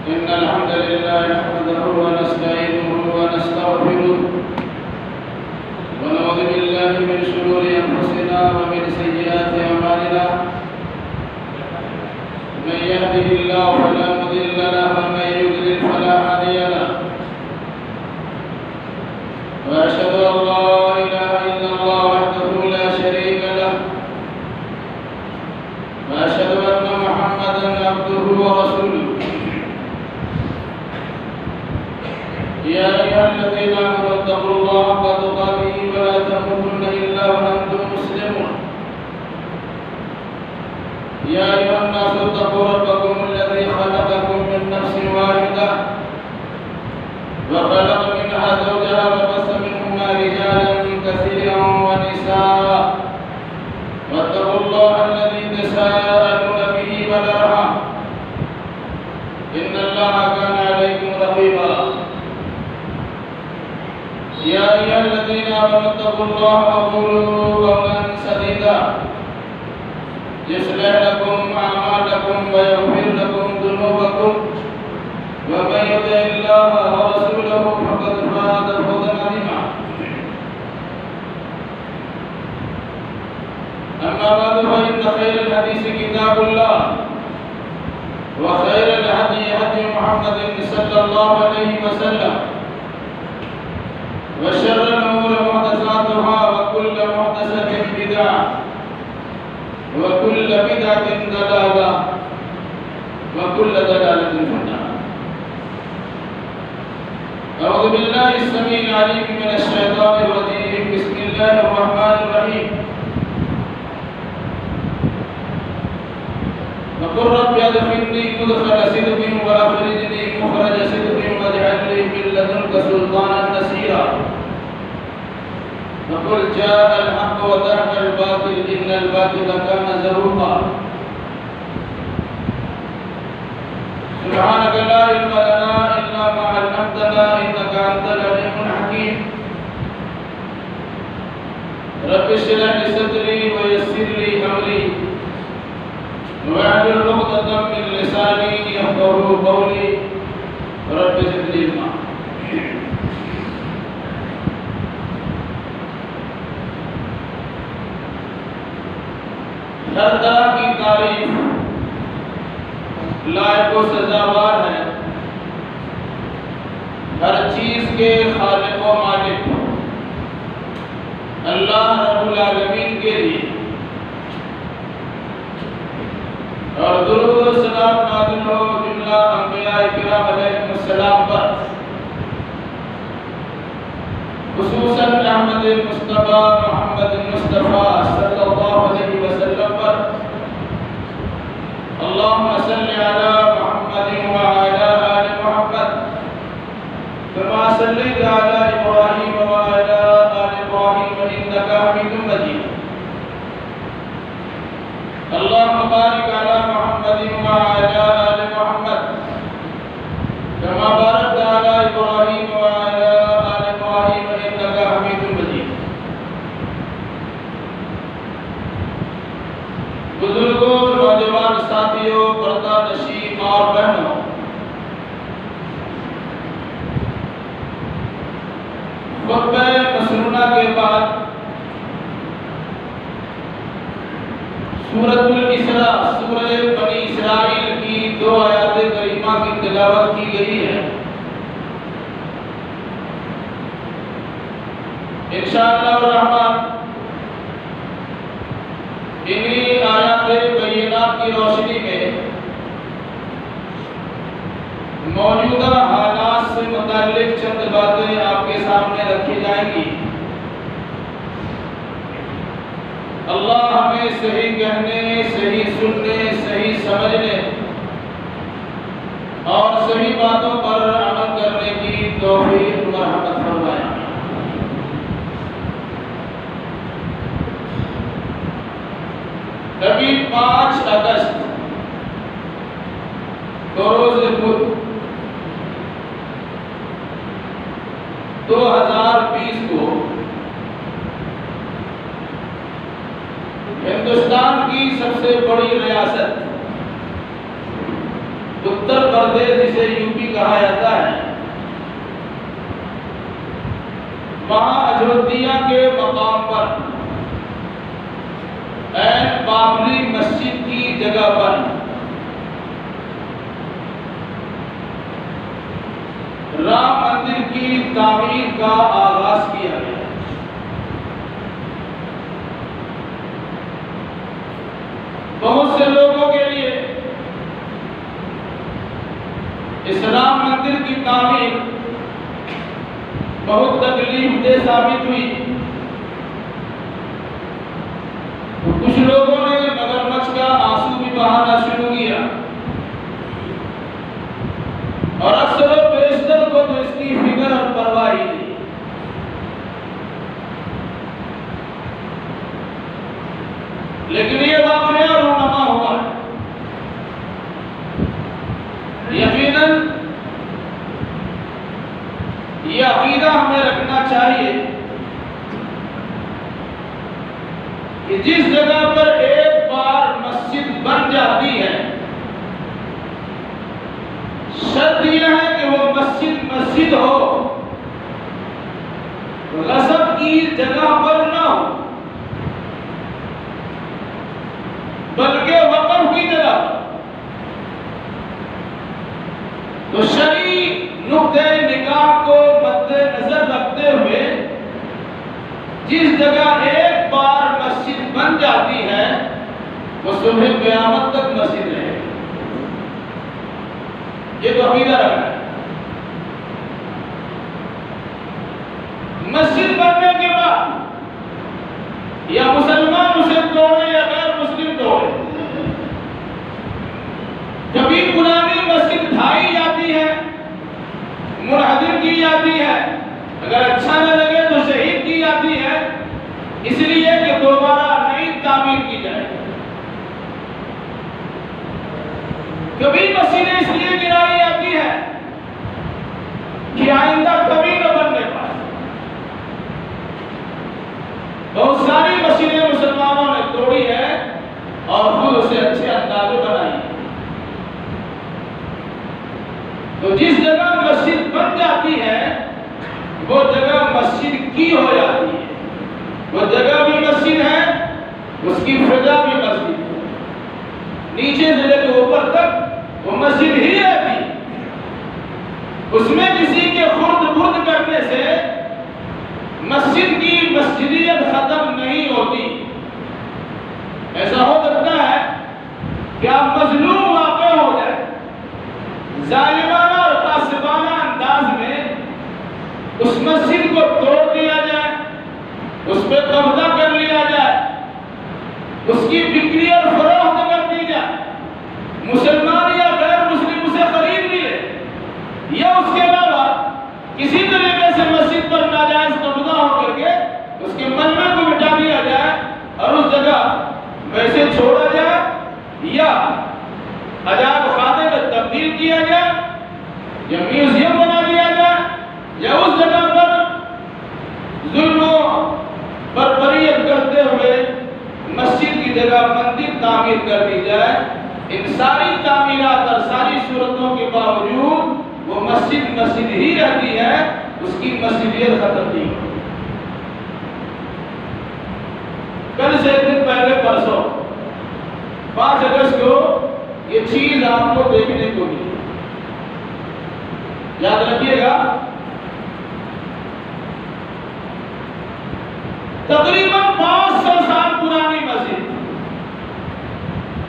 إن الحمد لله نحمده ونستعينه ونستغفره ونعوذ بالله من شرور أنفسنا ومن سيئات أعمالنا من يهده الله فلا مضل له ومن يضلل فلا هادي له وأشهد أن لا إله إلا الله وحده لا شريك له وأشهد أن محمدا عبده ورسوله يا أيها الذين آمنوا اتقوا الله حق تقاته ولا تموتن إلا وأنتم مسلمون يا أيها الناس اتقوا ربكم الذي خلقكم من نفس واحدة وخلق منها زوجها وبث منهما رجالا كثيرا ونساء واتقوا الله الذي تساءلون به والأرحام إن الله كان عليكم رقيبا يا أيها الذين آمنوا اتقوا الله وقولوا قولا سديدا يصلح لكم أعمالكم ويغفر لكم ذنوبكم ومن يطع الله ورسوله فقد فاز فوزا عظيما أما بعد فإن خير الحديث كتاب الله وخير الهدي هدي محمد صلى الله عليه وسلم وشر الأمور محدثاتها وكل محدثة بدعة وكل بدعة ضلالة وكل ضلالة في النار. أعوذ بالله السميع العليم من الشيطان الرجيم. بسم الله الرحمن الرحيم. وقل رب ادخلني مدخل صدق وأخرجني مخرج صدق واجعل لي من لدنك سلطانا نصيرا. وقل جاء الحق وزهق الباطل إن الباطل كان زهوقا. سبحانك لا علم لنا إلا ما علمتنا إنك أنت العليم الحكيم. رب اشرح لي صدري ويسر لي أمري واحلل عقدة من لساني يفقهوا قولي رب زدني علما. ہر طرح کی تعریف لائق و سزاوار ہے ہر چیز کے خالق و مالک اللہ رب العالمین کے لیے، اور درود و سلام نازل ہو جملہ انبیاء کرام علیہم السلام پر، خصوصاً احمد مصطفیٰ محمد مصطفیٰ صلی اللہ علیہ وسلم پر۔ اللہم صلی علی محمد وعلی آل محمد کما صلیت علی ابراہیم وعلی آل ابراہیم انک حمید مجید۔ اللہم بارک علی محمد وعلی آل محمد کما بارکت علی ابراہیم وعلی آل ابراہیم انک حمید مجید۔ بزرگوں، نوجوان ساتھیوں، پردہ نشین اور بہنوں، خطبہ مسنونہ کے بعد سورۃ الاسراء، سورہ بنی اسرائیل کی 2 آیات کریمہ کی تلاوت کی گئی ہے۔ انشاءاللہ الرحمن انہی آیات بینات کی روشنی میں موجودہ حالات سے متعلق چند باتیں آپ کے سامنے رکھی جائیں گی۔ اللہ ہمیں صحیح کہنے، صحیح سننے، صحیح سمجھنے اور صحیح باتوں پر عمل کرنے کی توفیق مرحمت فرمائے۔ ابھی 5 اگست روز بدھ 2020 کو ہندوستان کی سب سے بڑی ریاست اتر پردیش جسے یو پی کہا جاتا ہے، وہاں اجودھیا کے مقام پر عین بابری مسجد کی جگہ پر رام مندر کی تعمیر کا آغاز کیا گیا۔ بہت سے لوگوں کے لیے اس رام مندر کی تعمیر بہت تکلیف دہ ثابت ہوئی۔ کچھ لوگوں نے مگرمچھ کا آنسو بھی بہانا شروع کیا، اور اکثر و بیشتر کو تو اس کی فکر اور پرواہ ہی نہیں۔ لیکن یہ واقعہ رونما ہوا ہے۔ یقیناً یہ عقیدہ ہمیں رکھنا چاہیے کہ جس جگہ پر ایک بار مسجد بن جاتی ہے، شرط یہ ہے کہ وہ مسجد مسجد ہو، غصب کی جگہ پر نہ ہو، بلکہ وقف کی جگہ۔ تو شرعی نقطہ نگاہ کو مد نظر رکھتے ہوئے جس جگہ ایک بار مسجد بن جاتی ہے وہ صبح قیامت تک مسجد رہے گی۔ یہ تو عقیدہ رکھنا ہے۔ مسجد بننے کے بعد یا مسلمان اسے توڑے یا غیر مسلم توڑے، کبھی پرانی مسجد ڈھائی جاتی ہے، منہدم کی جاتی ہے، اگر اچھا نہ لگے تو شہید کی جاتی ہے، اس لیے کہ دوبارہ نئی تعمیر کی جائے۔ کبھی مسجدیں اس لیے گرائی جاتی ہے کہ آئندہ کبھی نہ بننے پائے۔ بہت ساری مسجدیں مسلمانوں نے توڑی ہے اور خود اسے اچھے انداز میں بنائی ہے۔ تو جس جگہ مسجد بن جاتی ہے وہ جگہ مسجد کی ہو جاتی ہے، وہ جگہ بھی مسجد ہے، اس کی فضا بھی مسجد ہے، نیچے سے لے کے اوپر تک وہ مسجد ہی رہتی ہے۔ اس میں کسی کے خرد برد کرنے سے مسجد کی مسجدیت ختم نہیں ہوتی۔ ایسا ہو سکتا ہے کہ آپ مظلوم واقع ہو جائے، ظالمانہ اور غاصبانہ انداز میں اس مسجد کو توڑ دیا جائے، اس پہ قبضہ کر لیا جائے، اس کی بکری اور فروخت کر دی جائے، مسلمان یا غیر مسلم اسے خرید بھی لے، یا اس کے علاوہ کسی طریقے سے مسجد پر ناجائز قبضہ ہو کر کے اس کے ملبے کو مٹا دیا جائے اور اس جگہ ویسے چھوڑا جائے، یا عجائب خانے میں تبدیل کیا جائے، یا میوزیم بنا دیا جائے، یا اس جگہ پر ظلم و بربریت کرتے ہوئے مسجد کی جگہ مندر تعمیر کر دی جائے۔ ان ساری تعمیرات اور ساری صورتوں کے باوجود وہ مسجد مسجد ہی رہتی ہے، اس کی مسجدیت ختم نہیں ہوتی۔ کل سے ایک دن پہلے پرسوں 5 اگست کو یہ چیز آپ کو دیکھنے کو ملی، یاد رکھیے گا۔ تقریباً 500 سال پرانی مسجد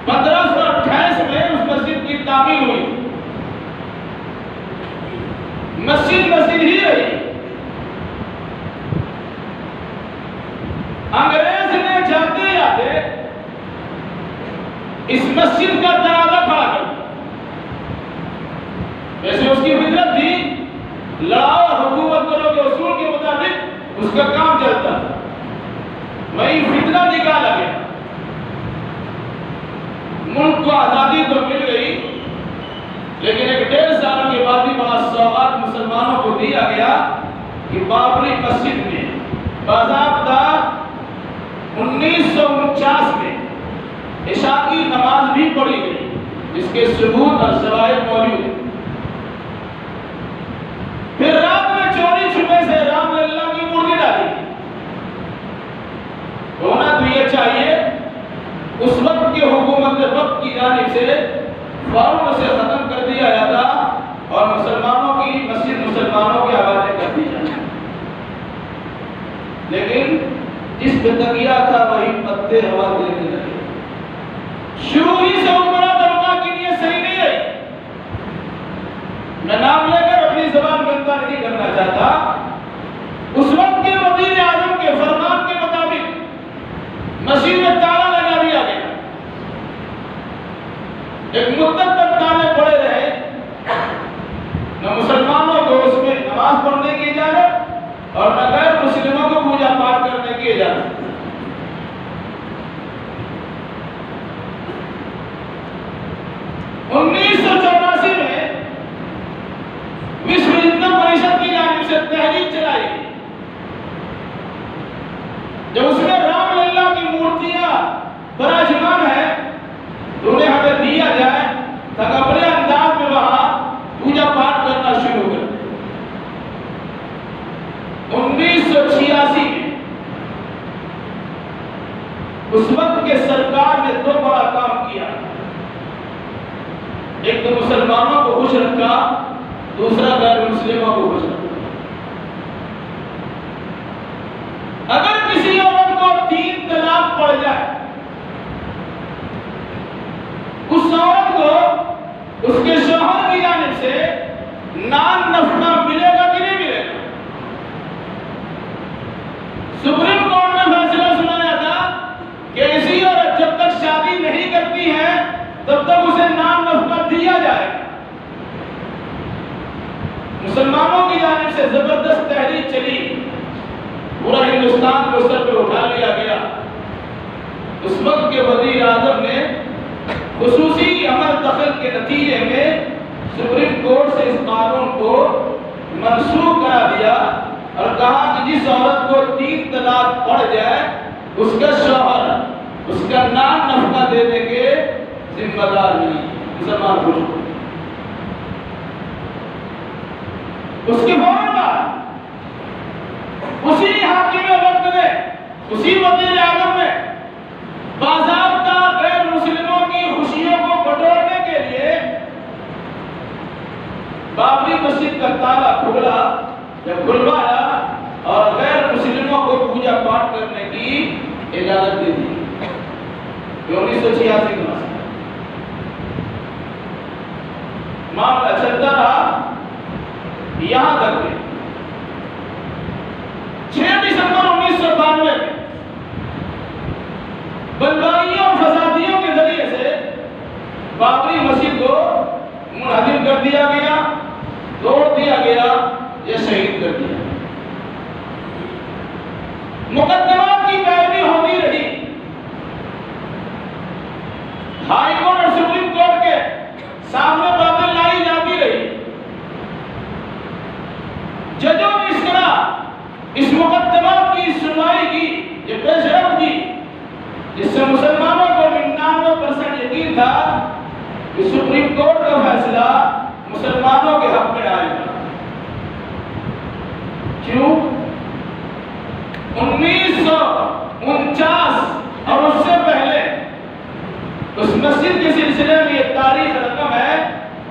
1528 میں اس مسجد کی تعمیر ہوئی، مسجد مسجد ہی رہی۔ انگریز نے جاتے جاتے اس مسجد کا تنازع کھڑا کر دیا۔ ویسے اس کی فطرت تھی لڑاؤ اور حکومت کرو کے اصول کے مطابق اس کا کام چلتا تھا، وہی فتنہ نکالا گیا۔ ملک کو آزادی تو مل گئی، لیکن 1.5 سال کے بعد بھی بعض سوغات مسلمانوں کو دیا گیا کہ بابری مسجد میں باضابطہ 1949 میں عشاء کی نماز بھی پڑھی گئی، اس کے ثبوت اور شواہد موجود ہیں۔ پھر رات میں چوری چھپے سے رام للا کی مورتی ڈالی۔ ہونا تو یہ چاہیے اس وقت کی حکومت وقت کی جانب سے فوراً سے ختم کر دیا جاتا اور مسلمانوں کی مسجد مسلمانوں کے حوالے کر دی جاتی، لیکن جس پہ تکیہ تھا وہی پتے ہوا دینے لگے۔ شروع ہی سے عمرہ طبقہ کی نیت صحیح نہیں رہی۔ میں نام لے کر اپنی زبان گندہ نہیں کرنا چاہتا۔ اس وقت کے وزیر اعظم کے فرمان کے مطابق مسجد میں تالا لگا دیا گیا۔ ایک مدت تک تالے پڑے رہے، نہ مسلمانوں کو اس میں نماز پڑھنے کی اجازت اور نہ غیر مسلموں کو پوجا پاٹ کرنے کی اجازت۔ 1984 میں وشو ہندو پریشد کی جانب سے تحریک چلائی گئی، جب اس میں رام للا کی مورتیاں براجمان ہیں تو انہیں ہمیں دیا جائے تاکہ اپنے انداز میں وہاں پوجا پاٹ کرنا شروع کر دیں۔ 1986 میں اس وقت کے سرکار نے دو بڑا کام کیا، ایک تو مسلمانوں کو خوش رکھا، دوسرا غیر مسلموں کو خوش رکھا۔ اگر کسی عورت کو 3 طلاق پڑ جائے، اس عورت کو اس کے شوہر کی جانب سے نان نفقہ ملے گا کہ نہیں ملے گا؟ سپریم کورٹ نے فیصلہ سنایا تھا کہ ایسی عورت جب تک شادی نہیں کرتی ہے تب تک اسے نان نفقہ دیا جائے گا۔ مسلمانوں کی جانب سے زبردست تحریک چلی، پورا ہندوستان کو سر پہ اٹھا لیا گیا۔ اس وقت کے وزیر اعظم نے خصوصی عمل دخل کے نتیجے میں سپریم کورٹ سے اس قانون کو منسوخ کرا دیا اور کہا کہ جس عورت کو 3 طلاق پڑ جائے اس کا شوہر اس کا نان نفقہ دینے کے ذمہ دار نہیں۔ مسلمان خوش ہو۔ اس کے فوراً بعد اسی حاکم وقت نے، اسی وزیر اعظم نے باضابطہ غیر مسلموں کی خوشیوں کو بٹورنے کے لیے بابری مسجد کا تالا کھولا یا کھلوایا اور غیر مسلموں کو پوجا پاٹ کرنے کی اجازت دے دی۔ 1986 کا معاملہ چلتا رہا یہاں تک کہ 6 دسمبر 1992 میں بلوائیوں اور فسادیوں کے ذریعے سے بابری مسجد کو منہدم کر دیا گیا، توڑ دیا گیا یا شہید کر دیا۔ مقدمات کی پیروی ہوتی رہی، ہائی کورٹ اور سپریم کورٹ کے سامنے باتیں لائی جاتی رہی۔ ججوں نے اس طرح اس مقدمات کی سنوائی کی، یہ پیش رفت کی، جس سے مسلمانوں کو 99% یقین تھا کہ سپریم کورٹ کا فیصلہ مسلمانوں کے حق میں آئے گا۔ کیوں؟ 1949 اور اس سے پہلے اس مسجد کے سلسلے میں یہ تاریخ رقم ہے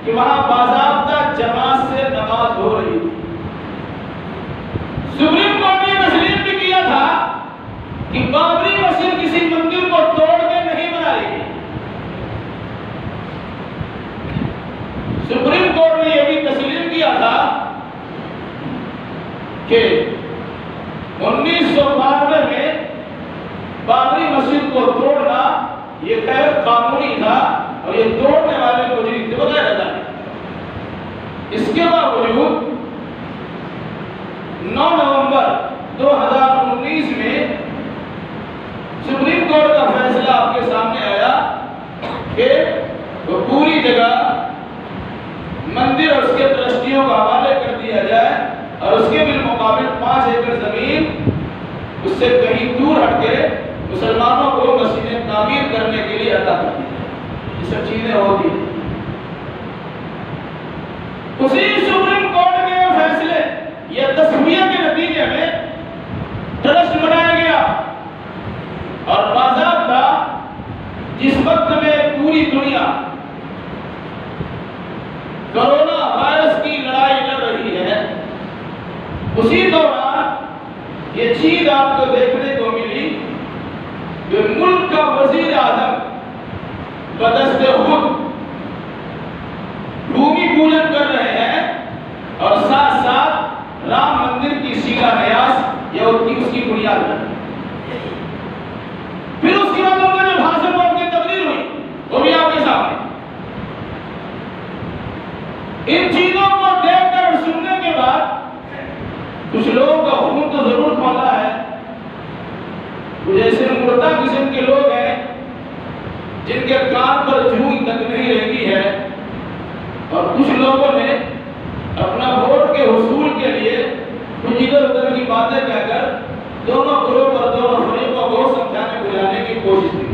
کہ وہاں باضابطہ جماعت سے نماز ہو رہی تھی۔ سپریم کورٹ نے تسلیم بھی کیا تھا کہ بابری مسجد کسی مندر کو توڑ کے نہیں بنائی گئی۔ سپریم کورٹ نے یہ بھی تسلیم کیا تھا کہ 1992 میں بابری مسجد کو توڑنا یہ غیر قانونی تھا اور یہ توڑنے والے مجرم تھے وغیرہ تھا۔ اس کے باوجود 9 نومبر 2019 میں سپریم کورٹ کا فیصلہ آپ کے سامنے آیا کہ وہ پوری جگہ مندر اور اس کے ٹرسٹیوں کا حوالے کر دیا جائے اور اس کے بالمقابل 5 ایکڑ زمین اس سے کہیں دور ہٹ کے مسلمانوں کو مسجدیں تعمیر کرنے کے لیے عطا کر دی جائے۔ یہ سب چیزیں ہوتی ہیں۔ اسی سپریم کورٹ کے فیصلے یہ تصویہ کے نتیجے میں ٹرسٹ بنایا گیا اور باضابطہ جس وقت میں پوری دنیا کرونا وائرس کی لڑائی لڑ رہی ہے اسی دوران یہ چیز آپ کو دیکھنے کو ملی کہ ملک کا وزیر اعظم بدست خود بھومی پوجن کر رہے ہیں اور ساتھ ساتھ رام مندر کی شیلا نیاس یا اس کی بنیاد ہے. پھر اس کے بعد ان کا جو بھاشن اور کی تقریر ہوئی وہ بھی آپ کے سامنے. ان چیزوں کو دیکھ کر سننے کے بعد کچھ لوگوں کا خون تو ضرور کھولا ہے. کچھ ایسے مردہ قسم کے لوگ ہیں جن کے کان پر جھوم تک نہیں رہتی ہے اور کچھ لوگوں نے اپنا ووٹ کے حصول کے لیے کچھ ادھر ادھر کی باتیں کہہ کر دونوں گروہ اور دونوں فریقوں کو سمجھانے بجانے کی کوشش کی.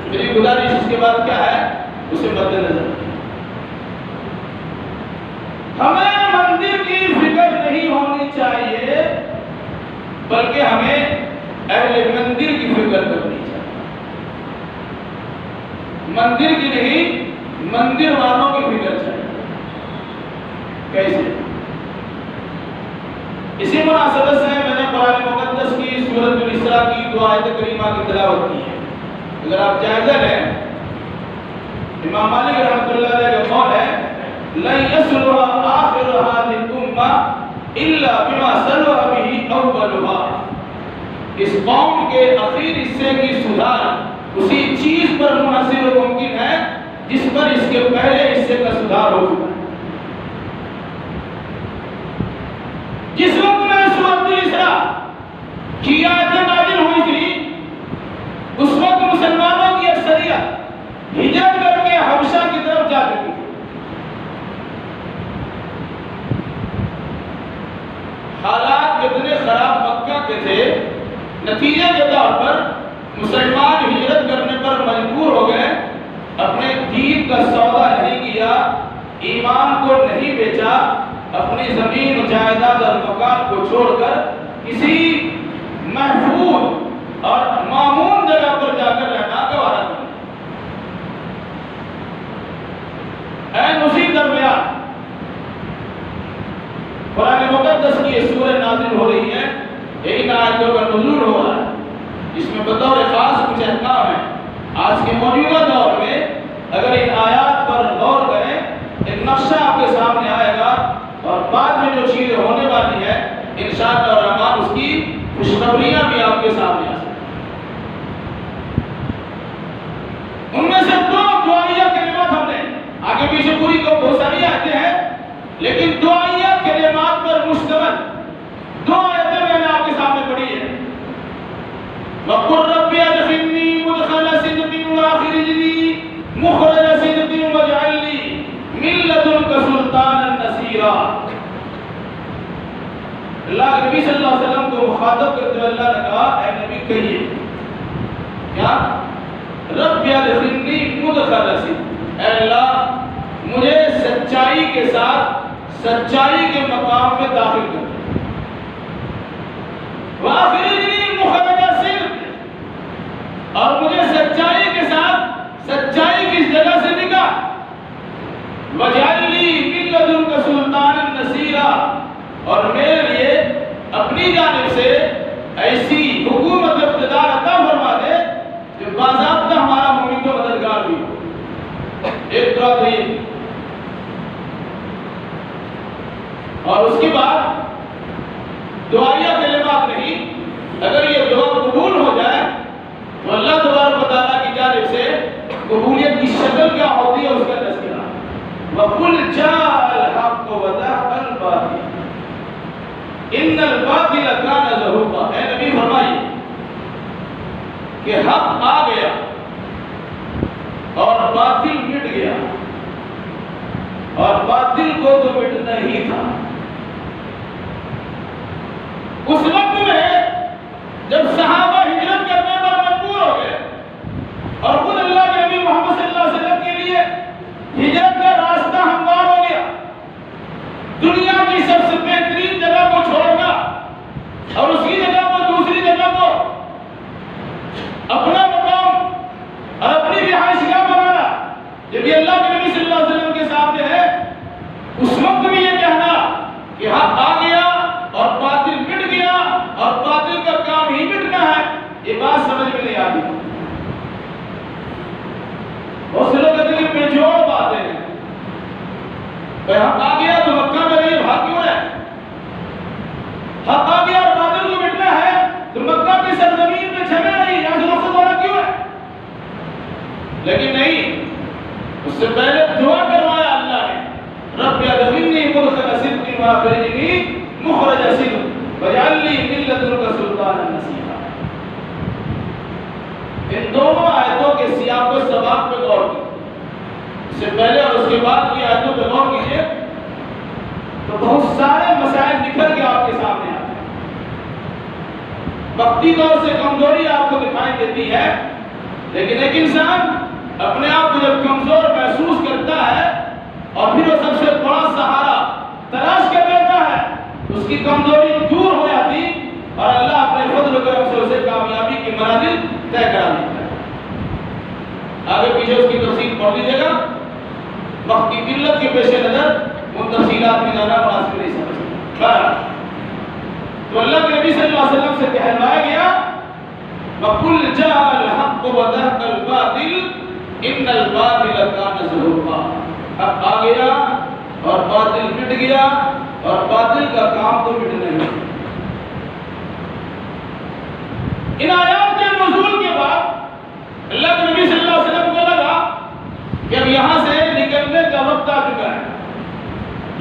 میری گزارش اس کے بعد کیا ہے اسے مد نظر ہمیں مندر کی فکر نہیں ہونی چاہیے بلکہ ہمیں اہل مندر کی فکر کرنی چاہیے. مندر کی نہیں مندر والوں کی فکر چاہیے. کیسے؟ اسی مناسبت سے میں نے قرآن مقدس کی سورۃ الاسراء کی دو آیت کریمہ کی تلاوت کی ہے. اگر آپ جائزہ لیں امام مالک رحمۃ اللہ علیہ کا قول ہے لن يصلح آخر هذه الامه الا بما صلح به اولها. اس قوم کے اخیر حصے کی سدھار اسی چیز پر منحصر و ممکن ہے جس پر اس کے پہلے حصے کا سدھار ہو چکا ہے. جس وقت میں سورۃ الاسراء کی آیتیں نازل ہوئی تھی اس وقت مسلمانوں کی اکثریت ہجرت کر کے حبشہ کی طرف جا چکی تھی. حالات کتنے خراب مکہ کے تھے نتیجے کے طور پر مسلمان ہجرت کرنے پر مجبور ہو گئے. اپنے دین کا سودا نہیں کیا ایمان کو نہیں بیچا اپنی زمین جائیداد اور مکان کو چھوڑ کر کسی محفوظ اور مامون جگہ پر جا کر رہنا گوارا کر. اسی درمیان قرآن مقدس کی یہ سورہ نازل ہو رہی ہے. ان آیتوں کا نزول ہو رہا ہے جس میں بطور خاص کچھ احکام ہیں. آج کے موجودہ دور میں اگر ان آیات پر غور کریں ایک نقشہ آپ کے سامنے آئے گا اور بعد میں جو چیزیں ہونے والی ہیں انشاءاللہ الرحمن اس کی خوشخبریاں بھی آپ کے سامنے آ سکتی ہیں. ان میں سے دو دعائیہ کلمات ہم نے آگے پیچھے پوری کو بہت ساری آتے ہیں لیکن دعائیہ کلمات پر مشتمل دو آیتیں میں نے آپ کے سامنے پڑھی ہے. وَقُلْ رَبِّ أَدْخِلْنِي مُدْخَلَ صِدْقٍ وَأَخْرِجْنِي مُخْرَجَ صِدْقٍ وَاجْعَلْ لِي مِن لَّدُنكَ سُلْطَانًا نَصِيرًا. اللہ نبی صلی اللہ علیہ وسلم کو مخاطب کرتے ہوئے اللہ نے کہا اے نبی کہیے کیا رب ادخلنی مدخل صدق. اے اللہ مجھے سچائی کے ساتھ سچائی کے مقام میں داخل کر. وَأَخْرِجْنِي مُخْرَجَ صِدْقٍ اور مجھے سچائی کے ساتھ سچائی کی جگہ سے نکال. وَاجْعَلْ لِي مِن لَّدُنكَ سُلْطَانًا نَصِيرًا اور میرے لیے اپنی جانب سے ایسی حکومت اقتدار عطا فرما دے کہ باضابطہ ہمارا معین و مددگار بھی ہو. ایک دعا تو یہ اور اس کے بعد دعائیہ کلمات نہیں. اگر یہ دعا قبول ہو جائے تو اللہ تبارک و تعالیٰ کی جانب سے قبولیت کی شکل کیا ہوتی ہے اس کا تذکرہ. وَقُلْ جَاءَ الْحَقُّ وَزَهَقَ الْبَاطِلُ إِنَّ الْبَاطِلَ كَانَ زَهُوقًا. اے نبی فرمائیے کہ حق آ گیا اور باطل مٹ گیا اور باطل کو تو مٹنا ہی تھا. اس وقت میں جب صحابہ ہجرت کرنے پر مجبور ہو گئے اور خود اللہ کے نبی محمد صلی اللہ علیہ وسلم کے لیے ہجرت کا راستہ ہموار ہو گیا کی سب سے بہترین جگہ کو چھوڑنا اور اسی جگہ کو دوسری جگہ کو اپنا مقام اور اپنی رہائش گاہ بنانا، جب یہ اللہ کے نبی صلی اللہ علیہ وسلم کے سامنے ہے، اس وقت بھی یہ کہنا کہ حق آ گیا اور باطل مٹ گیا اور باطل کا کام ہی مٹنا ہے، یہ بات سمجھ میں نہیں آتی۔ بہت سے لوگ کہتے ہیں کہ بے جوڑ باتیں ہیں، حق آ گیا تو مکہ میں رہی بھاگ کیوں ہے؟ حق آ گیا اور باطل کو مٹنا ہے تو مکہ کی سرزمین میں چھپے نہیں، یہاں سے رخصت ہونا کیوں ہے؟ لیکن نہیں، اس سے پہلے دعا کروایا اللہ نے، رب ادخلنی مدخل صدق واخرجنی مخرج صدق واجعل لي من لدنك سلطانا نصيرا۔ ان دونوں آیتوں کے سیاق و سباق پہ غور کیجیے، اس سے پہلے اور اس کے بعد کی آیتوں پہ غور کیجیے تو بہت سارے مسائل نکل کے آپ کے سامنے آتے ہیں۔ وقتی طور سے کمزوری آپ کو دکھائی دیتی ہے، لیکن ایک انسان اپنے آپ کو جب کمزور محسوس کرتا ہے اور پھر وہ سب سے بڑا سہارا تلاش کر لیتا ہے، اس کی کمزوری دور ہو جاتی اور اللہ اپنے فضل و کرم سے اسے کامیابی کی منازل طے کرا دیتا ہے۔ آگے پیچھے اس کی تفصیل پڑھ لیجیے گا، وقت کی قلت کے پیش نظر ان تفصیلات میں جانا مناسب نہیں سمجھتا۔ تو اللہ کے نبی صلی اللہ علیہ وسلم سے کہلوایا گیا وَقُلْ جَاءَ الْحَقُّ وَزَهَقَ الْبَاطِلُ إِنَّ الْبَاطِلَ كَانَ زَهُوقًا۔ حق آ گیا اور باطل مٹ گیا اور باطل کا کام تو مٹنا ہی۔ ان آیات کے نزول کے بعد اللہ کے نبی صلی اللہ علیہ وسلم کو لگا کہ اب یہاں سے نکلنے کا وقت آ چکا ہے،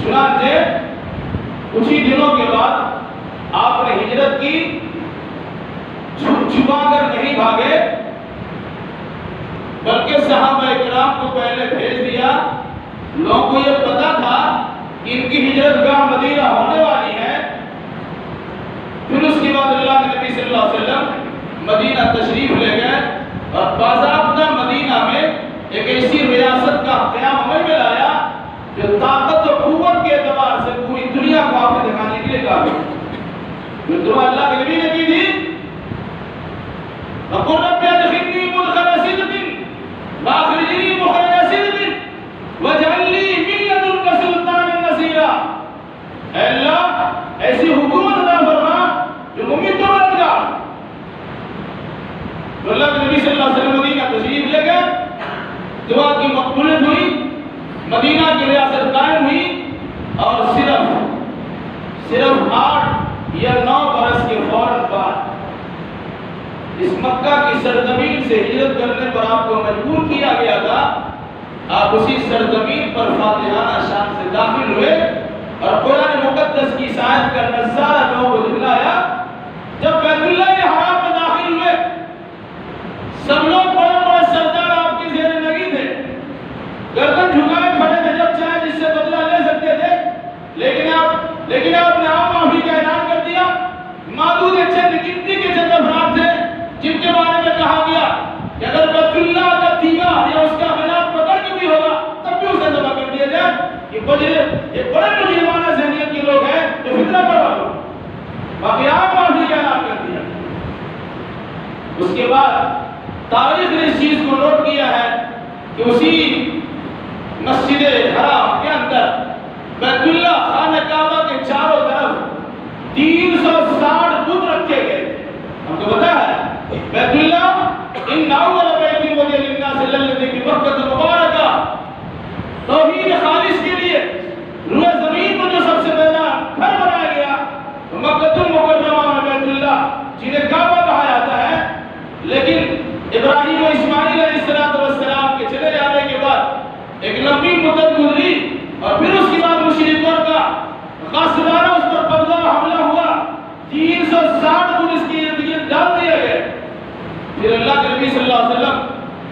چنانچہ کچھ ہی دنوں کے بعد آپ نے ہجرت کی، چھپا کر نہیں بھاگے بلکہ صحابہ اکرام کو پہلے بھیج دیا۔ لوگوں کو یہ پتا تھا کہ ان کی ہجرت گاہ مدینہ ہونے والی ہے۔ پھر اس کے بعد اللہ کے نبی صلی اللہ علیہ وسلم مدینہ تشریف لے گئے اور باضابطہ مدینہ میں ایک ایسی ریاست کا قیام عمل میں لایا جو طاقت و قوت کے اعتبار سے پوری دنیا کو آپ کو دکھانے کے لیے قابل ہے۔ جو دعا اللہ کے نبی نے کی تھی وَقُلْ رَبِّ أَدْخِلْنِي مُدْخَلَ صِدْقٍ وَأَخْرِجْنِي مُخْرَجَ صِدْقٍ وَاجْعَلْ لِي مِن لَّدُنكَ سُلْطَانًا نَصِيرًا۔ اے اللہ ایسی حکومت عطا فرما جو ممکن تو مددگار۔ تو اللہ کے نبی صلی اللہ علیہ وسلم مدینہ تشریف لے گئے، دعا کی مقبولیت ہوئی، مدینہ کی ریاست قائم ہوئی اور صرف 8 یا 9 برس کے فوراً بعد اس مکہ کی سرزمین سے ہجرت کرنے پر آپ کو مجبور کیا گیا تھا، آپ اسی سرزمین پر فاتحانہ شان سے داخل ہوئے اور قرآن مقدس کی سائد کا نظارہ لوگوں کو دکھلایا۔ جب بیت اللہ الحرام میں داخل ہوئے، سب لوگ بڑے بڑے سردار آپ کی زیر نگی تھے، گردن جھکائے کھڑے تھے، جب چاہے جس سے بدلہ لے سکتے تھے، لیکن آپ نے عام معافی کا اعلان کر دیا۔ معدود چند گنتی کے چند افراد تھے جن کے بارے میں کہا گیا کہ اگر بیت اللہ کا دیوار یا اس کا خلاف پکڑ کے بھی ہوگا تب بھی اسے ذبح کر دیا جائے۔ یہ بڑے مجرمانہ ذہنیت کے لوگ ہیں جو فتنہ کروا لو، باقی عام معافی کا اعلان کر دیا۔ اس کے بعد تاریخ نے اس چیز کو نوٹ کیا ہے کہ اسی مسجد حرام کے اندر بیت اللہ خانہ کعبہ کے چاروں طرف 360 بت رکھے گئے۔ ہم کو پتا ہے بیت اللہ ان اول بیت وضع للناس الذی ببکۃ المبارکہ، توحید خالص کے لیے روئے زمین پر جو سب سے پہلا گھر بنایا گیا مکۃ المکرمہ میں بیت اللہ جنہیں کعبہ کہا جاتا ہے۔ لیکن ابراہیم و اسماعیل علیہ السلام کے چلے جانے کے بعد ایک لمبی مدت گزری اور پھر اس کے بعد مشرکوں کا غاصبانہ اس پر قبضہ حملہ ہوا، 360 بت اس کی ارد گرد ڈال دیے گئے۔ پھر اللہ کے نبی صلی اللہ علیہ وسلم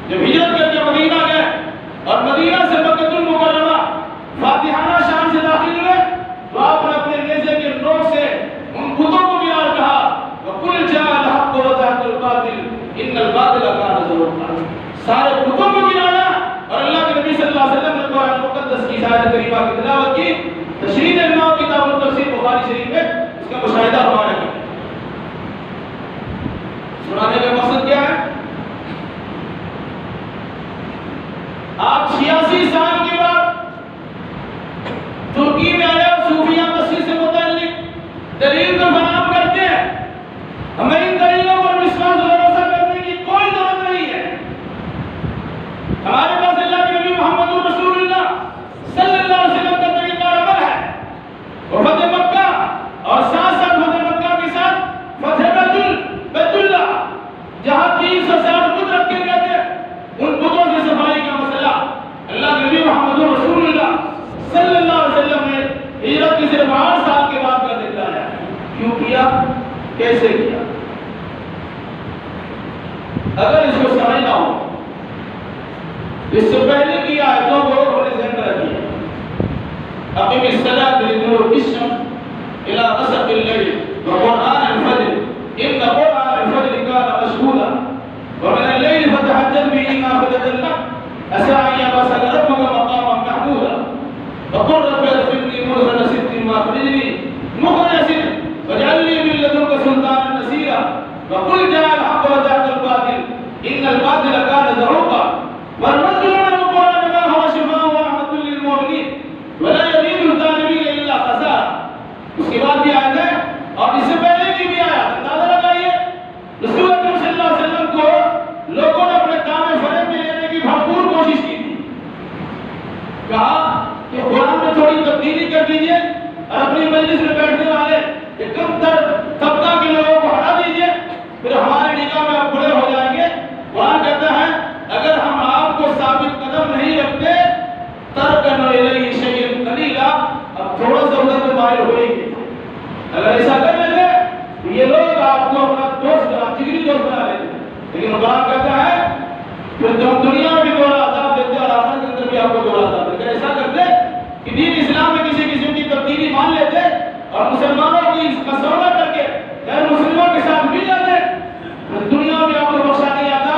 جب ہجرت کر کے مدینہ گئے اور مدینہ سے مکۃ المکرمہ فاتحانہ شان سے داخل ہوئے تو آپ نے اپنے نیزے کے نوک سے ان بتوں کو بھی اور کہا وَقُلْ جَاءَ الْحَقُّ وَزَهَقَ الْبَاطِلُ إِنَّ الْبَاطِلَ كَانَ زَهُوقًا۔ سارے بتوں کو گرانا اور اللہ کے نبی صلی اللہ علیہ وسلم نے قرآن مقدس کی آیت کریمہ کی تلاوت کی، تشریح امام کتاب التفسیر بخاری شریف میں اس کا مشاہدہ ہمارا کیا ہے. سنانے کا مقصد کیا ہے؟ آپ 86 سال کے بعد ترکی میں آیا صوفیہ مسجد سے متعلق دلیل کو فراہم کرتے ہیں. ہمیں ان دلیلوں پر وشواس اور بھروسہ کرنے کی کوئی ضرورت نہیں ہے. ہمارے پاس اللہ کے نبی محمد رسول اللہ صلی اللہ علیہ وسلم کا طریقہ عمل ہے. وہ فتح مکہ اور ساتھ ساتھ فتح مکہ کے ساتھ فتح بیت اللہ جہاں 360 بت رکھے گئے تھے ان بتوں کی صفائی کا مسئلہ اللہ کے نبی محمد رسول اللہ صلی اللہ علیہ وسلم نے ہجرت کے صرف 8 سال کے بعد کر دیتا ہے. کیوں کیا؟ کیسے کیا؟ اگر اس کو سمجھنا ہو اس سے پہلے کی آیتوں کو اپنے ذہن میں رکھیے. اقم الصلاۃ لدلوک الشمس الی غسق الليل وقرآن الفجر ان قرآن الفجر كان مشهودا ومن الليل فتهجد به نافلة لك عسى ان يبعثك ربك مقاما محمودا وقل رب ادخلني مدخل صدق واخرجني مخرج صدق واجعل لي من لدنك سلطانا نصيرا وقل جاء الحق وزهق الباطل ان الباطل كان زهوقا وننزل من القرآن ما هو شفاء ورحمة للمؤمنين ولا يزيد الظالمين الا خسارا. اس کے بعد بھی آیت ہے اور اس سے پہلے کی بھی آیا. اندازہ لگائیے رسول اکرم صلی اللہ علیہ وسلم کو لوگوں نے اپنے کام فریب میں لینے کی بھرپور کوشش کی تھی. کہا کہ قرآن میں تھوڑی تبدیلی کر دیجئے اور اپنی مجلس میں بیٹھنے والے ایک کم تر طبقہ کے لوگوں کو ہٹا دیجئے پھر ہمارے نگاہ میں آپ بڑے ہو جائیں گے. قرآن کہتا ہے اگر ہم آپ کو ثابت قدم نہیں رکھتے ترکنوا الیہ شیئا قلیلا اب تھوڑا سا ادھر میں مائل ہوئیں گے. اگر ایسا کر لیتے یہ لوگ آپ کو اپنا دوست بنا جگری دوست بنا لیتے. لیکن قرآن کہتا ہے پھر ہم دنیا میں بھی دوہرا عذاب دیتے اور آخرت کے اندر بھی آپ کو دوہرا عذاب دیتے. اگر ایسا کرتے کہ دین اسلام میں کسی قسم کی تبدیلی مان لیتے اور مسلمانوں کی اس کا سودا کر کے غیر مسلموں کے ساتھ مل جاتے دنیا میں آپ کو بخشا نہیں آتا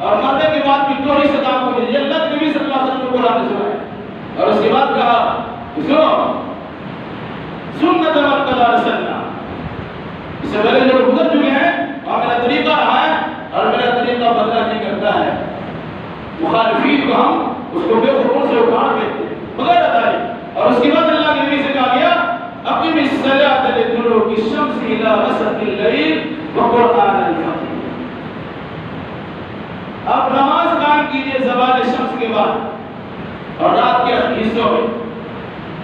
اور مرنے کے بعد بھی دوہری سزا آپ کو ملی. اللہ کے نبی صلی اللہ علیہ وسلم کو قرآن نے سنایا اور اس کے بعد کہا سنو سنت من قد ارسلنا. اس سے پہلے جو گزر چکے ہیں اور میرا طریقہ رہا ہے اور میرا طریقہ بدلا نہیں کرتا ہے. مخالفین کو ہم اس کو بے خبر سے اٹھا دیتے بغیر ادائی. اور اس کے بعد اللہ کے نبی سے کہا گیا اقم الصلاۃ لدلوک الشمس الی غسق الليل وقرآن الفجر. آپ نماز قائم کیجئے زوال شمس کے بعد اور رات کے حصوں میں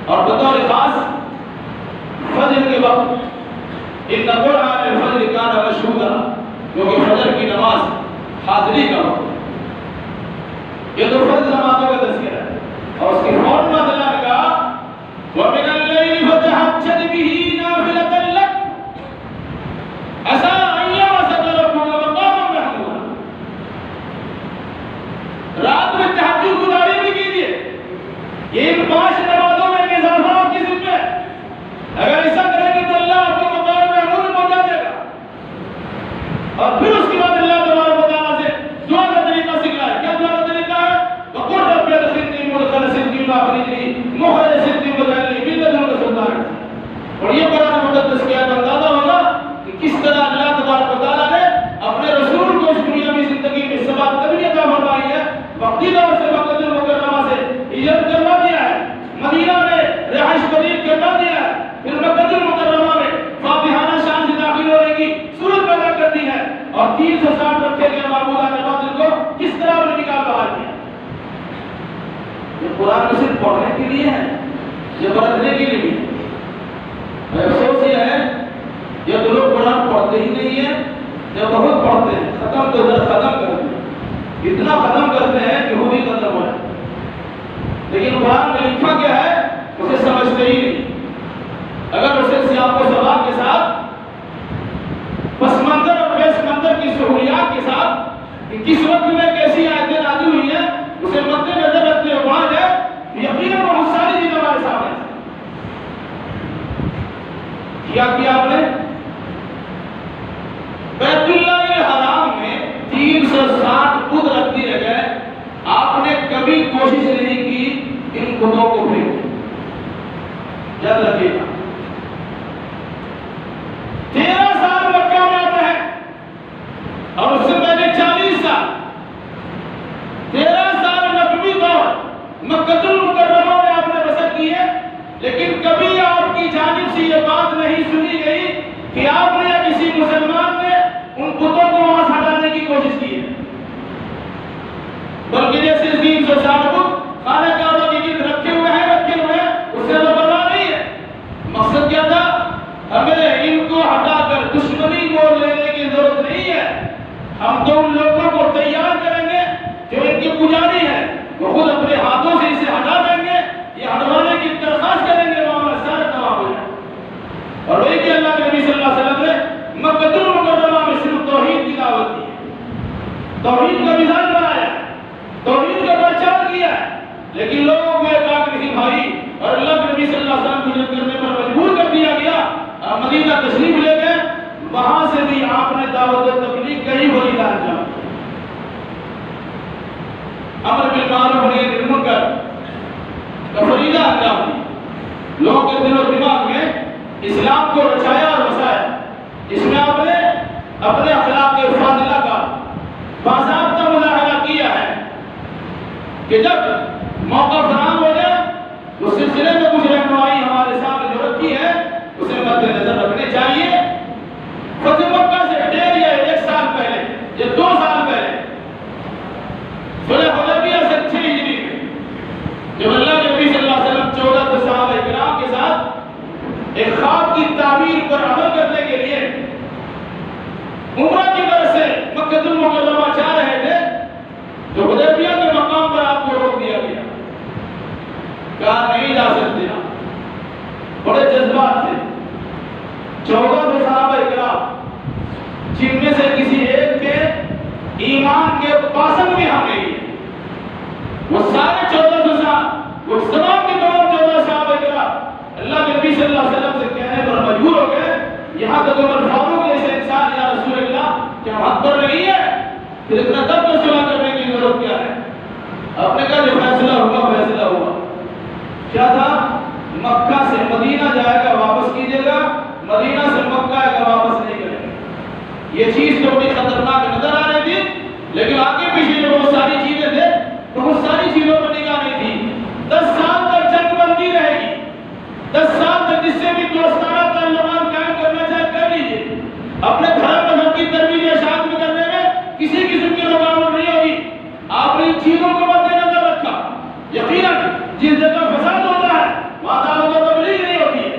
اور بطور خاص فجر کے وقت ان قرآن الفجر کان مشہودا کیونکہ فجر کی نماز حاضری کا وقت. یہ تو فرض نمازوں کا تذکرہ ہے اور اس کے فوراً بعد اللہ نے کہا وَمِنَ اللَّيْلِ فَتَهَجَّدْ بِهِ نَافِلَةً لَكَ عَسَىٰ أَن يَبْعَثَكَ رَبُّكَ مَقَامًا مَحْمُودًا. رات میں تہجد گزاری بھی کیجیے. یہ ان 5 نمازوں میں ایک اضافہ آپ کی ذمہ ہے. اگر ایسا کریں گے تو اللہ آپ کو مقام محمود میں پہنچا دے گا. اور پھر اس کے بعد اللہ تبارک و تعالیٰ سے دعا کا طریقہ سکھلایا. کیا دعا کا طریقہ ہے؟ وَقُلْ رَبِّ ادْخِلْنِی مُدْخَلَ صِدْقٍ وَأَخْرِجْنِی مُخْرَجَ صِدْقٍ وَاجْعَلْنِی مِن لَّدُنْکَ سُلْطَانًا. اور یہ قرآن مقدس کیا تو اندازہ ہوگا کہ کس طرح اللہ تبارک و تعالیٰ نے اپنے رسول کو اس دنیاوی زندگی میں ثبات قدمی عطا فرمائی ہے. وقتی طور سے مکہ المکرمہ سے ہجرت کروا دیا ہے, مدینہ میں رہائش پذیر کروا دیا ہے, پھر مکہ المکرمہ میں فاتحانہ شان سے داخل ہونے کی صورت پیدا کر دی ہے اور 360 رکھے گئے معبودان باطل کو کس طرح انہوں نے نکال باہر کیا. یہ قرآن صرف پڑھنے کے لیے ہے, یہ برتنے کے لیے بھی ہے. افسوس یہ ہے یہ تو لوگ قرآن پڑھتے ہی نہیں ہیں, جب بہت پڑھتے ہیں ختم تو ختم کرتے ہیں, اتنا ختم کرتے ہیں کہ وہ بھی ختم ہو جائے. لیکن قرآن میں لکھا کیا ہے اسے سمجھتے ہی نہیں. اگر اسے سیاق و سباق کے ساتھ پس منظر اور پیش منظر کی سہولیات کے ساتھ کس وقت میں کیسی آیتیں نازل ہوئی ہیں اسے مد نظر رکھتے ہوئے وہاں جائے یقیناً بہت ساری چیزیں ہمارے سامنے کیا آپ نے بیت اللہ الحرام میں 360 بت رکھ دیے گئے. آپ نے کبھی کوشش نہیں کی ان بتوں کو پھینکنے. یاد رکھیے گا 13 سال مکہ میں آپ رہے اور اس سے پہلے 40 سال 13 سال نبوی دور مکہ المکرمہ میں آپ نے بسر کی ہے، لیکن کبھی آپ کی جانب سے یہ بات نہیں سنی گئی کہ آپ نے یا کسی مسلمان نے ان بتوں کو وہاں سے ہٹانے کی کوشش کی ہے، بلکہ جیسے 360 بت خانہ کعبہ کے گرد رکھے ہوئے ہیں اس سے تو پرواہ نہیں ہے۔ مقصد کیا تھا؟ ہمیں ان کو ہٹا کر دشمنی مول لینے کی ضرورت نہیں ہے، ہم تو ان لوگوں کو تیار کریں گے جو ان کے پجاری ہیں، وہ خود اپنے ہاتھوں سے اسے ہٹا دیں گے، یہ ہٹوانے کی درخواست کریں گے، معاملہ سارا تمام ہو جائے۔ اور وہی کہ اللہ کے نبی صلی اللہ علیہ وسلم نے مکہ المکرمہ میں صرف توحید کی دعوت دی ہے، توحید کا مزاج بنایا، توحید کا پرچار کیا ہے، لیکن لوگوں کو ایک آنکھ نہیں بھائی اور اللہ کے نبی صلی اللہ علیہ وسلم کو ہجرت کرنے پر مجبور کر دیا گیا۔ مدینہ تشریف لے گئے، وہاں سے بھی آپ نے دعوت و تبلیغ کا ہی فریضہ انجام دیا، امر بالمعروف و نہی عن المنکر کا فریضہ انجام دیا، لوگوں کے دل و دماغ میں اسلام کو رچایا اور بسایا۔ اس میں آپ نے اپنے اخلاق فاضلہ کا باضابطہ مظاہرہ کیا ہے کہ جب موقع فراہم ہو جائے اس سلسلے میں کچھ رہنمائی ہمارے سامنے جو رکھی ہے اسے مد نظر رکھنے چاہیے۔ فتح مکہ سے 1.5 سال پہلے یا 2 سال پہلے صلح حدیبیہ سے 6 ہجری میں جب اللہ کے نبی صلی اللہ علیہ وسلم 14 صحابہ کرام کے ساتھ ایک خواب کی تعبیر پر عمل کرنے کے لیے عمرہ کی طرف سے مکہ المکرمہ جا رہے تھے تو حدیبیہ کے مقام پر آپ کو روک دیا گیا، کہا نہیں جا سکتے آپ، بڑے جذبات تھے۔ 14 صحابہ کرام جن میں سے کسی ایک کے ایمان کے پاسن بھی ہم نہیں ہے، وہ سارے 14 صحابہ، وہ تمام کے تمام 14 صحابہ کرام اللہ کے نبی صلی اللہ علیہ وسلم سے کہنے پر مجبور ہو گئے، یہاں تک عمر فاروق جیسے انسان یا رسول اللہ کیا حق پر نہیں ہے، پھر اتنا تب تو صلح کرنے کی ضرورت کیا ہے؟ آپ نے کہا جو فیصلہ ہوا کیا تھا؟ مکہ سے مدینہ جائے گا واپس کیجئے گا، مدینہ سے مکہ آئے گا واپس نہیں کریں گے۔ یہ چیز تو بڑی خطرناک نظر آ رہی تھی، لیکن آگے پیچھے جو بہت ساری چیزیں تھے بہت ساری چیزوں پر نگاہ نہیں تھی۔ 10 سال تک جنگ بندی رہے گی، 10 سال تک جس سے بھی دوستانہ تعلقات قائم کرنا چاہے کر لیجیے، اپنے دھرم مذہب کی ترویج اشاعت میں کرنے میں کسی قسم کی رکاوٹ نہیں ہوگی۔ آپ نے ان چیزوں کو مد نظر رکھا، یقیناً جس جگہ فساد ہوتا ہے وہاں دعوت و تبلیغ نہیں ہوتی ہے،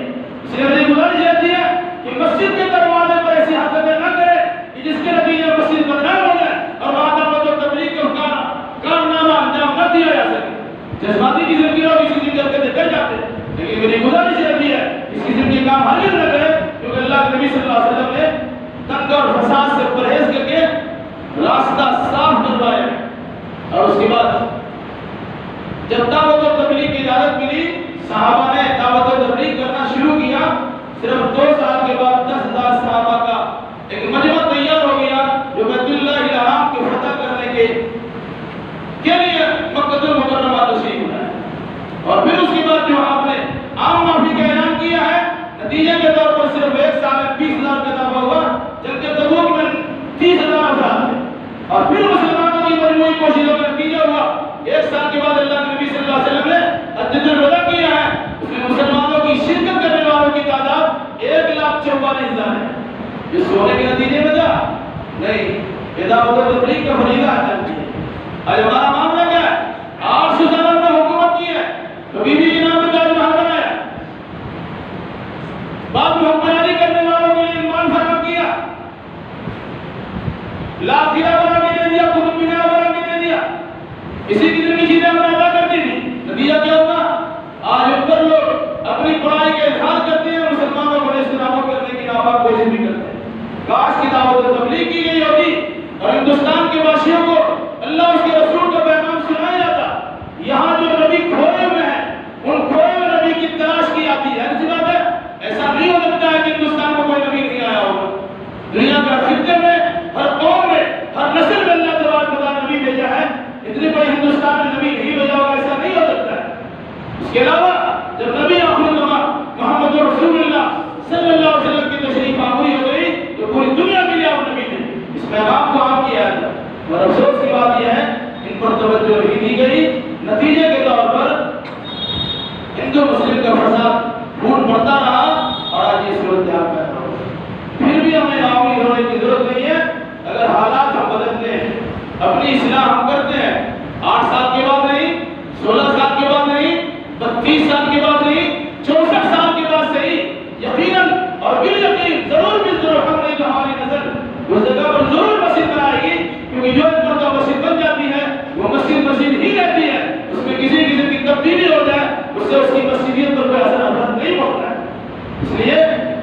اس لیے میری گزارش رہتی ہے کہ مسجد کے دروازے پر ایسی حرکتیں نہ کرے کہ جس کے نتیجے میں مسجد بدنام ہو جائے اور وہاں دعوت و تبلیغ کا کارنامہ انجام نہ دیا جا سکے۔ جذباتی قسم کی اور کسی قسم کی حرکتیں کر جاتے ہیں، لیکن میری گزارش رہتی ہے اس قسم کے کام ہرگز نہ کرے، کیونکہ اللہ کے نبی صلی اللہ علیہ وسلم نے دنگا اور فساد سے پرہیز کر کے راستہ صاف کروایا۔ اور اس کے بعد جب دعوت و تبلیغ کی اجازت ملی، صحابہ نے دعوت و تبلیغ کرنا شروع کیا۔ صرف 2 سال کے بعد 10,000 صحابہ کا ایک مجمع تیار ہو گیا جو بیت اللہ الحرام کو فتح کرنے کے لیے مکہ المکرمہ تشریف لائے۔ اور پھر اس کے بعد جو آپ نے عام معافی کا اعلان کیا ہے، نتیجے کے طور پر صرف 1 سال میں 20,000 کا اضافہ ہوا، جبکہ تبوک میں 30,000 افراد تھے۔ اور پھر مسلمانوں کی مجموعی کوششوں کا نتیجہ ہوا 1 سال کے بعد اللہ کے نبی صلی اللہ علیہ وسلم نے حجۃ الوداع کیا ہے، اس میں مسلمانوں کی شرکت کرنے والوں کی تعداد 1,44,000 ہے۔ اس ہونے کے نتیجے میں تھا نہیں، یہ دعوت و تبلیغ کا فریضہ ہے۔ آج ہمارا معاملہ کیا ہے؟ 800 سال ہم نے حکومت کی ہے، تو بی بی کے نام پہ تاج محل بنایا، بعد میں حکمرانی کرنے والوں کے لیے ایمان فراہم کیا، لال قلعہ بنا کے دے دیا، قطب مینار بنا کے دے دیا، اسی قسم کی چیزیں ہم نے ادا کرتی تھی۔ نتیجہ کیا ہوگا؟ آج ان پر لوگ اپنی پڑھائی کا اظہار کرتے ہیں، مسلمانوں کو استعمال کرنے کی ناپاک کوشش بھی کرتے ہیں۔ کاش کی دعوت و تبلیغ کی گئی ہوتی اور ہندوستان کے واسیوں کو اللہ اس کے رسول کا پیغام سنایا جاتا۔ یہاں جو نبی کھوئے ہوئے ہیں ان کھوئے ہوئے نبی کی تلاش کی آتی ہے۔ ایسی بات ہے، ایسا نہیں ہو سکتا ہے کہ ہندوستان میں کوئی نبی نہیں آیا ہوگا۔ دنیا کے ہر خطے میں، ہر قوم میں، ہر نسل میں اللہ تبارک و تعالیٰ نبی بھیجا ہے، اتنے بڑے ہندوستان میں نبی نہیں بھیجا ہوگا، ایسا نہیں ہو سکتا ہے۔ اس کے علاوہ جب نبی آخر الزمان توجہ نہیں دی گئی، نتیجے کے طور پر ہندو مسلم کا فساد خون بڑھتا رہا اور آج یہ صورتحال پیدا ہو گئی۔ پھر بھی ہمیں ناامید ہونے کی ضرورت نہیں ہے۔ اگر حالات ہم بدلتے ہیں، اپنی اصلاح ہم کرتے ہیں، 8 سال کے بعد نہیں، 16 سال کے بعد نہیں، 32 سال کے بعد نہیں، 64 سال کے بعد صحیح، یقیناً اور بالیقین ضرور ہم نہیں تو ہماری نسل اس جگہ پر ضرور مسجد بنائے گی، کیونکہ جو ایک مرتبہ مسجد بن جاتی ہے وہ مسجد ہی رہتی ہے۔ اس میں کسی قسم کی تبدیلی ہو جائے اس سے اس کی مسجدیت پر کوئی اثر نہیں پڑتا ہے۔ اس لیے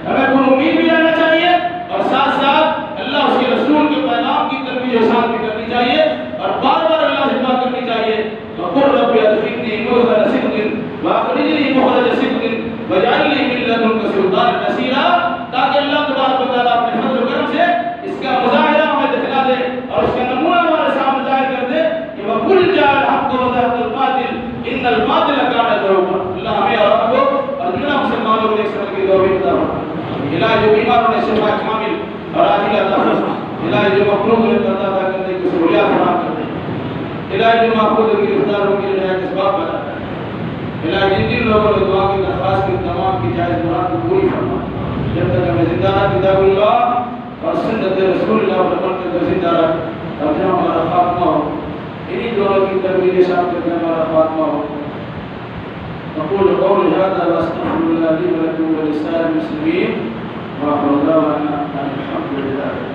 ہمیں کوئی امید بھی رہنا چاہیے اور ساتھ ساتھ اللہ اس کے رسول کے پیغام کی ترویج و اشاعت بھی کرنی چاہیے اور بار بار اللہ سے دعا کرنی چاہیے وقل رب ادخلنی مدخل صدق واخرجنی مخرج صدق واجعل لي من لدنك سلطانا نصيرا، تاکہ اللہ تبارک و تعالیٰ اپنے فضل و کرم سے اس کا مظاہرہ ہمیں دکھلا دے اور اس کا نمونہ ہمارے سامنے ظاہر کر دے کہ وقل جاء الحق وزهق الباطل ان الباطل كان زهوقا۔ اللہ ہمیں اور آپ کو اور جملہ مسلمانوں کو ایک سمجھ کی توفیق عطا فرمائے۔ الہی جو بیماروں نے شفا کامل اور عاجل عطا فرما، الہی جو مقروض نے قرض ادا کرنے کی سہولیات فراہم کر دے، الہی جو محفوظ کی گرفتاروں کی رہا کے اسباب بنا دے، الہی جن لوگوں نے دعا کی درخواست کی تمام کی جائز مراد کو پوری فرما، جب تک ہمیں زندہ رکھ کتاب اللہ اور سنت رسول اللہ پر عمل کر زندہ رکھ اور جب ہمارا خاتمہ ہو انہی دونوں کی ترویج شامل کر کے ہمارا خاتمہ ہو۔ نقول قول هذا واستغفر الله لي ولكم ولسائر المسلمين وآخر دعوانا أن الحمد لله۔